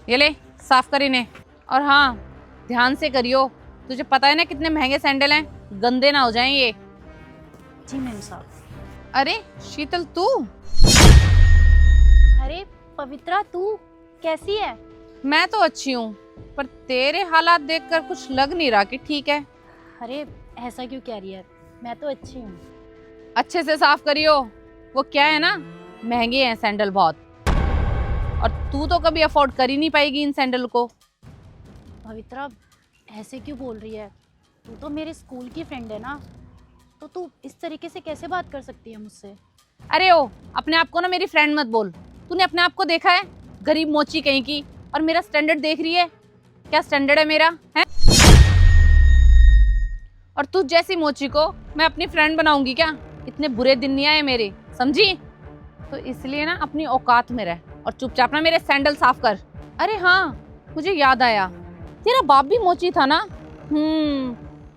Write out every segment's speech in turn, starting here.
ये ले, साफ कर इन्हें। और हाँ, ध्यान से करियो, तुझे पता है ना कितने महंगे सैंडल हैं, गंदे ना हो जाएं ये। जी मैम साहब। अरे शीतल तू? अरे पवित्रा, तू कैसी है? मैं तो अच्छी हूँ, पर तेरे हालात देखकर कुछ लग नहीं रहा कि ठीक है। अरे ऐसा क्यों कह रही है, मैं तो अच्छी हूँ। अच्छे से साफ करियो। वो क्या है ना, महंगे हैं सैंडल बहुत, और तू तो कभी अफोर्ड कर ही नहीं पाएगी इन सैंडल को। पवित्रा ऐसे क्यों बोल रही है? तू तो मेरे स्कूल की फ्रेंड है ना, तो तू इस तरीके से कैसे बात कर सकती है मुझसे? अरे ओ, अपने आप को ना मेरी फ्रेंड मत बोल। तूने अपने आप को देखा है? गरीब मोची कहीं की, और मेरा स्टैंडर्ड देख रही है? क्या स्टैंडर्ड है मेरा, है? और तुझ जैसी मोची को मैं अपनी फ्रेंड बनाऊंगी क्या? इतने बुरे दिन नहीं आए मेरे, समझी? तो इसलिए ना अपनी औकात में रह और चुपचाप ना मेरे सैंडल साफ कर। अरे हाँ, मुझे याद आया, तेरा बाप भी मोची था ना?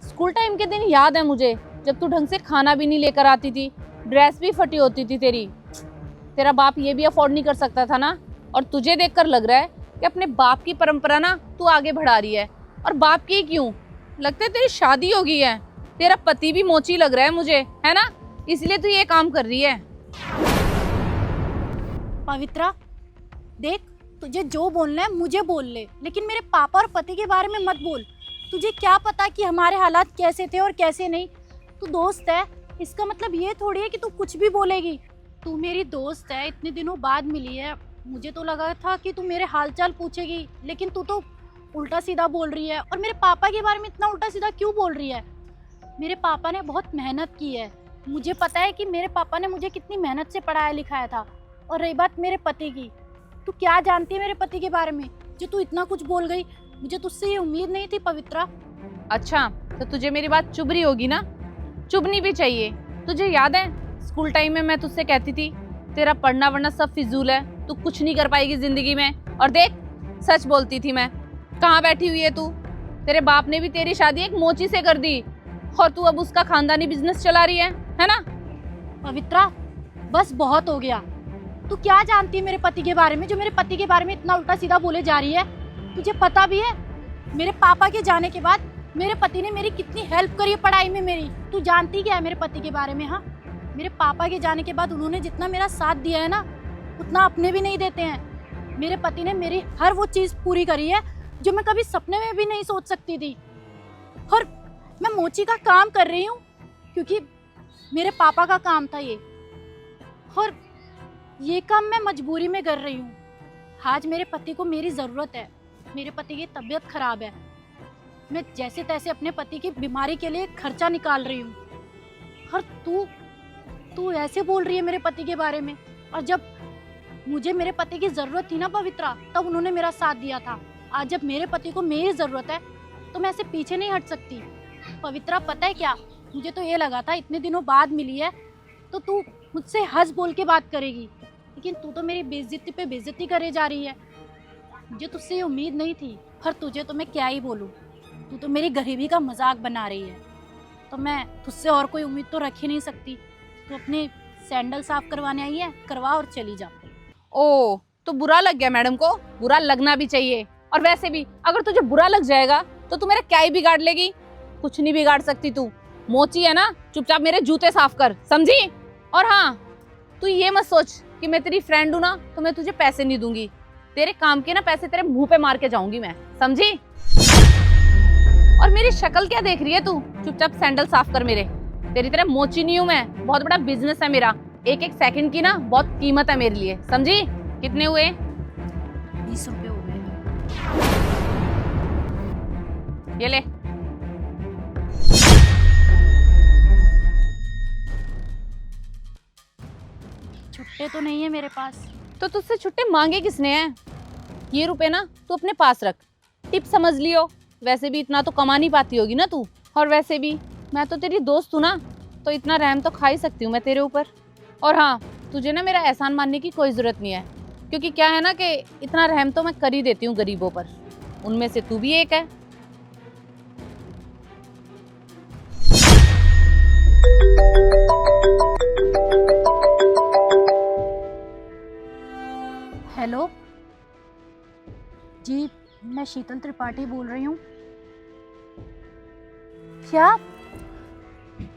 स्कूल टाइम के दिन याद है मुझे, जब तू ढंग से खाना भी नहीं लेकर आती थी, ड्रेस भी फटी होती थी तेरी। तेरा बाप ये भी अफोर्ड नहीं कर सकता था ना? और तुझे देखकर लग रहा है कि अपने बाप की परंपरा ना तू आगे बढ़ा रही है। और बाप की क्यों, लगता है तेरी शादी हो गई है। तेरा पति भी मोची लग रहा है मुझे, है ना? इसलिए तू ये काम कर रही है। पवित्रा देख, तुझे जो बोलना है मुझे बोल ले, लेकिन मेरे पापा और पति के बारे में मत बोल। तुझे क्या पता कि हमारे हालात कैसे थे और कैसे नहीं? तू दोस्त है, इसका मतलब ये थोड़ी है कि तू कुछ भी बोलेगी। तू मेरी दोस्त है, इतने दिनों बाद मिली है, मुझे तो लगा था कि तू मेरे हालचाल पूछेगी, लेकिन तू तो उल्टा सीधा बोल रही है। और मेरे पापा के बारे में इतना उल्टा सीधा क्यों बोल रही है? मेरे पापा ने बहुत मेहनत की है, मुझे पता है कि मेरे पापा ने मुझे कितनी मेहनत से पढ़ाया लिखाया था। और रही बात मेरे पति की, तू क्या जानती है मेरे पति के बारे में जो तू इतना कुछ बोल गई? मुझे तुझसे ये उम्मीद नहीं थी पवित्रा। अच्छा, तो तुझे मेरी बात चुभ रही होगी ना? चुभनी भी चाहिए। तुझे याद है स्कूल टाइम में मैं तुझसे कहती थी तेरा पढ़ना वरना सब फिजूल है, तू कुछ नहीं कर पाएगी जिंदगी में। और देख, सच बोलती थी मैं। कहाँ बैठी हुई है तू? तेरे बाप ने भी तेरी शादी एक मोची से कर दी, और तू अब उसका खानदानी बिजनेस चला रही है ना? पवित्रा बस बहुत हो गया। तू क्या जानती है मेरे पति के बारे में, जो मेरे पति के बारे में इतना उल्टा सीधा बोले जा रही है? तुझे पता भी है मेरे पापा के जाने के बाद मेरे पति ने मेरी कितनी हेल्प करी है पढ़ाई में मेरी? तू जानती क्या है मेरे पति के बारे में? हाँ, मेरे पापा के जाने के बाद उन्होंने जितना मेरा साथ दिया है ना, उतना अपने भी नहीं देते हैं। मेरे पति ने मेरी हर वो चीज़ पूरी करी है जो मैं कभी सपने में भी नहीं सोच सकती थी। और मैं मोची का काम कर रही हूँ क्योंकि मेरे पापा का काम था ये, और ये काम मैं मजबूरी में कर रही हूँ। आज मेरे पति को मेरी ज़रूरत है, मेरे पति की तबीयत खराब है, मैं जैसे तैसे अपने पति की बीमारी के लिए खर्चा निकाल रही हूँ। और तू ऐसे बोल रही है मेरे पति के बारे में? और जब मुझे मेरे पति की ज़रूरत थी ना पवित्रा, तब उन्होंने मेरा साथ दिया था। आज जब मेरे पति को मेरी ज़रूरत है तो मैं ऐसे पीछे नहीं हट सकती। पवित्रा पता है क्या, मुझे तो ये लगा था इतने दिनों बाद मिली है तो तू मुझसे हंस बोल के बात करेगी, लेकिन तू तो मेरी बेइज्जती पे बेइज्जती करे जा रही है। मुझे तुझसे ये उम्मीद नहीं थी, पर तुझे तो मैं क्या ही बोलूँ, तू तो मेरी गरीबी का मजाक बना रही है। तो मैं तुझसे और कोई उम्मीद तो रख ही नहीं सकती। तू अपने सैंडल साफ करवाने आई है, करवा और चली जा। ओ, तो बुरा लग गया मैडम को? बुरा लगना भी चाहिए। और वैसे भी अगर तुझे बुरा लग जाएगा तो तू मेरा क्या ही बिगाड़ लेगी? कुछ नहीं बिगाड़ सकती तू, मोची है ना? चुपचाप मेरे जूते साफ कर, समझी? और हाँ, तू ये मत सोच कि मैं तेरी फ्रेंड हूँ ना तो मैं तुझे पैसे नहीं दूंगी। तेरे काम के ना पैसे तेरे मुंह पे मार के जाऊंगी मैं, समझी? और मेरी शक्ल क्या देख रही है तू? चुपचाप सैंडल साफ कर मेरे। तेरी तरह मोची नहीं हूँ मैं, बहुत बड़ा बिजनेस है मेरा। एक एक सेकंड की ना बहुत कीमत है मेरे लिए, समझी? कितने हुए? 20 रुपये हो गए। ये ले। छुट्टे तो नहीं है मेरे पास। तो तुझसे छुट्टे मांगे किसने हैं? ये रुपए ना तू अपने पास रख, टिप समझ लियो। वैसे भी इतना तो कमा नहीं पाती होगी ना तू, और वैसे भी मैं तो तेरी दोस्त हूँ ना, तो इतना रहम तो खा ही सकती हूँ मैं तेरे ऊपर। और हाँ, तुझे ना मेरा एहसान मानने की कोई ज़रूरत नहीं है, क्योंकि क्या है ना कि इतना रहम तो मैं कर ही देती हूँ गरीबों पर। उनमें से तू भी एक है। हेलो जी, मैं शीतल त्रिपाठी बोल रही हूँ। क्या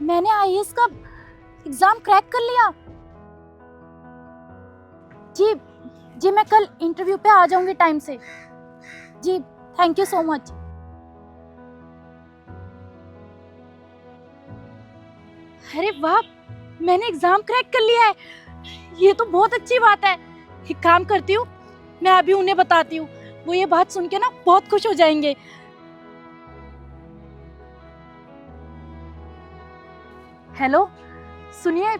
मैंने आईएएस का एग्जाम क्रैक कर लिया? जी जी, मैं कल इंटरव्यू पे आ जाऊंगी टाइम से। जी, थैंक यू सो मच। अरे वाह, मैंने एग्जाम क्रैक कर लिया है। ये तो बहुत अच्छी बात है। एक काम करती हूँ, मैं अभी उन्हें बताती हूँ। वो ये बात सुन के ना बहुत खुश हो जाएंगे। हेलो, सुनिए,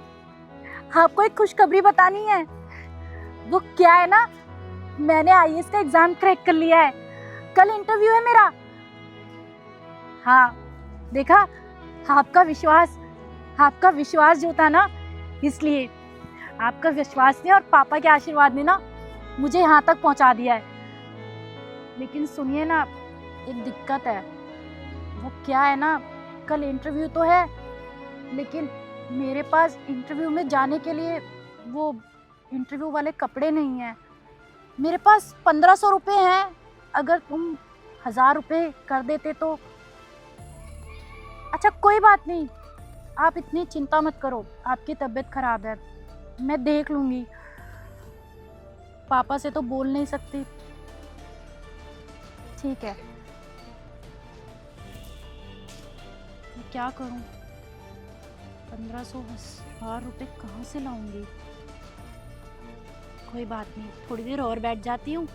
आपको एक खुशखबरी बतानी है। वो क्या है ना, मैंने आईएएस का एग्जाम क्रैक कर लिया है। कल इंटरव्यू है मेरा। हाँ, देखा, आपका विश्वास जो था ना, इसलिए आपका विश्वास ने और पापा के आशीर्वाद ने ना मुझे यहाँ तक पहुँचा दिया है। लेकिन सुनिए ना, एक दिक्कत है। वो क्या है ना, कल इंटरव्यू तो है, लेकिन मेरे पास इंटरव्यू में जाने के लिए वो इंटरव्यू वाले कपड़े नहीं हैं। मेरे पास 1500 रुपये हैं। अगर तुम 1000 रुपये कर देते तो। अच्छा, कोई बात नहीं, आप इतनी चिंता मत करो। आपकी तबीयत खराब है, मैं देख लूँगी। पापा से तो बोल नहीं सकती। ठीक है, मैं क्या करूँ? 1500 रुपये कहाँ से लाऊंगी? कोई बात नहीं, थोड़ी देर और बैठ जाती हूँ,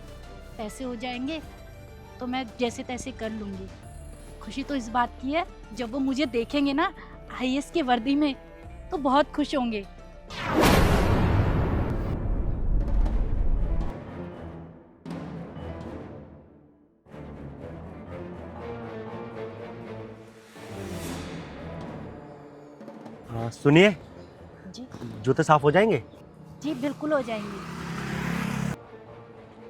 पैसे हो जाएंगे तो मैं जैसे तैसे कर लूँगी। खुशी तो इस बात की है, जब वो मुझे देखेंगे ना आईएएस की वर्दी में तो बहुत खुश होंगे। हाँ, सुनिए, जी जूते साफ हो जाएंगे? जी, बिल्कुल हो जाएंगे।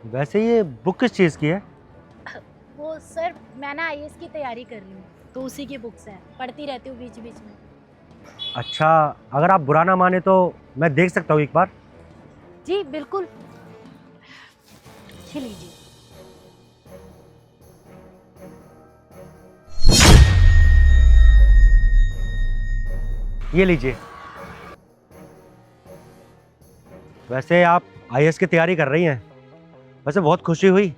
वैसे ये बुक किस चीज़ की है? वो सर, मैं ना आईएएस की तैयारी कर रही हूँ, तो उसी की बुक्स हैं, पढ़ती रहती हूँ बीच बीच में। अच्छा, अगर आप बुरा ना माने तो मैं देख सकता हूँ एक बार? जी बिल्कुल, ये लीजिए। ये लीजिए। वैसे आप आईएएस की तैयारी कर रही हैं, वैसे बहुत खुशी हुई।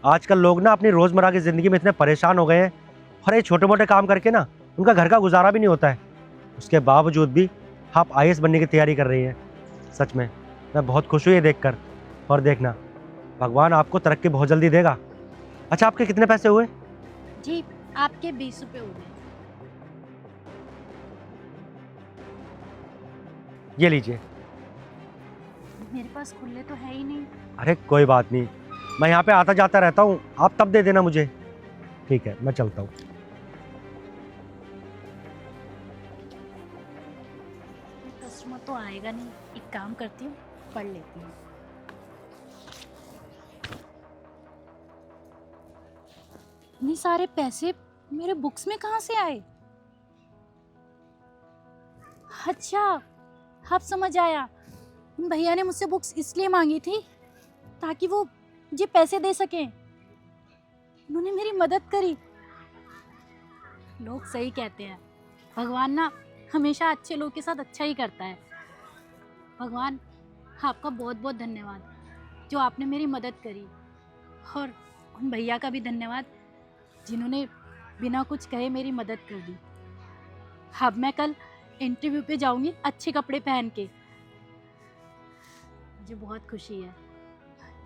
आजकल लोग ना अपनी रोज़मर्रा की ज़िंदगी में इतने परेशान हो गए हैं, और ये छोटे मोटे काम करके ना उनका घर का गुजारा भी नहीं होता है। उसके बावजूद भी आप आईएएस बनने की तैयारी कर रही हैं। सच में मैं बहुत खुश हुई ये देखकर। और देखना, भगवान आपको तरक्की बहुत जल्दी देगा। अच्छा, आपके कितने पैसे हुए? जी, आपके 20 रुपये हो गए। ये लीजिए। मेरे पास खुले तो है ही नहीं। अरे कोई बात नहीं, मैं यहाँ पे आता जाता रहता हूँ, आप तब दे देना मुझे। ठीक है, मैं चलता हूँ। कस्टमर तो आएगा नहीं, एक काम करती हूँ, पढ़ लेती हूँ। इतने सारे पैसे मेरे बुक्स में कहाँ से आए? अच्छा, अब समझ आया। भैया ने मुझसे बुक्स इसलिए मांगी थी ताकि वो मुझे पैसे दे सकें। उन्होंने मेरी मदद करी। लोग सही कहते हैं, भगवान ना हमेशा अच्छे लोग के साथ अच्छा ही करता है। भगवान, आपका बहुत बहुत धन्यवाद जो आपने मेरी मदद करी, और उन भैया का भी धन्यवाद जिन्होंने बिना कुछ कहे मेरी मदद कर दी। अब मैं कल इंटरव्यू पे जाऊंगी अच्छे कपड़े पहन के। मुझे बहुत खुशी है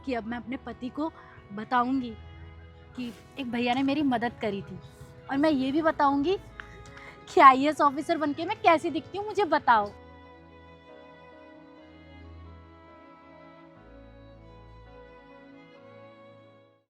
कि अब मैं अपने पति को बताऊंगी कि एक भैया ने मेरी मदद करी थी, और मैं ये भी बताऊंगी कि आईएएस ऑफिसर बनके मैं कैसी दिखती हूँ, मुझे बताओ।